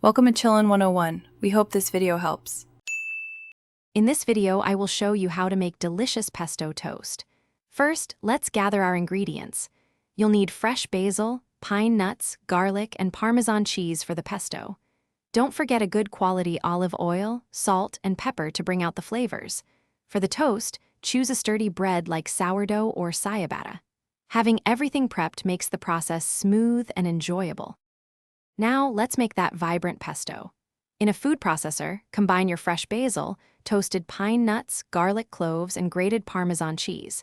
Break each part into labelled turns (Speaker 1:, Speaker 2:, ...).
Speaker 1: Welcome to Chillin' 101. We hope this video helps.
Speaker 2: In this video, I will show you how to make delicious pesto toast. First, let's gather our ingredients. You'll need fresh basil, pine nuts, garlic, and Parmesan cheese for the pesto. Don't forget a good quality olive oil, salt, and pepper to bring out the flavors. For the toast, choose a sturdy bread like sourdough or ciabatta. Having everything prepped makes the process smooth and enjoyable. Now, let's make that vibrant pesto. In a food processor, combine your fresh basil, toasted pine nuts, garlic cloves, and grated Parmesan cheese.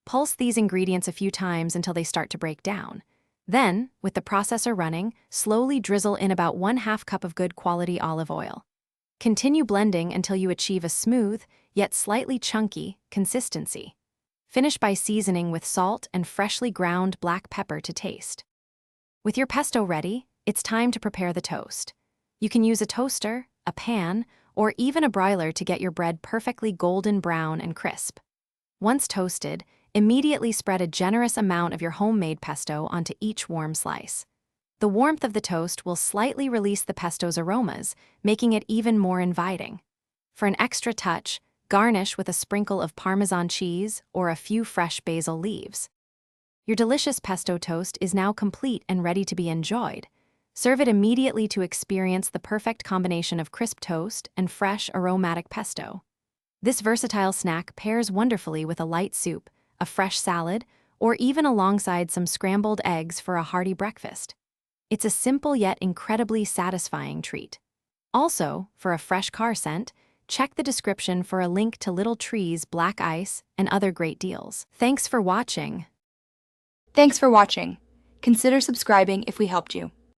Speaker 2: Pulse these ingredients a few times until they start to break down. Then, with the processor running, slowly drizzle in about 1/2 cup of good quality olive oil. Continue blending until you achieve a smooth, yet slightly chunky, consistency. Finish by seasoning with salt and freshly ground black pepper to taste. With your pesto ready, it's time to prepare the toast. You can use a toaster, a pan, or even a broiler to get your bread perfectly golden brown and crisp. Once toasted, immediately spread a generous amount of your homemade pesto onto each warm slice. The warmth of the toast will slightly release the pesto's aromas, making it even more inviting. For an extra touch, garnish with a sprinkle of Parmesan cheese or a few fresh basil leaves. Your delicious pesto toast is now complete and ready to be enjoyed. Serve it immediately to experience the perfect combination of crisp toast and fresh, aromatic pesto. This versatile snack pairs wonderfully with a light soup, a fresh salad, or even alongside some scrambled eggs for a hearty breakfast. It's a simple yet incredibly satisfying treat. Also, for a fresh car scent, check the description for a link to Little Tree's black ice and other great deals. Thanks for watching.
Speaker 1: Thanks for watching. Consider subscribing if we helped you.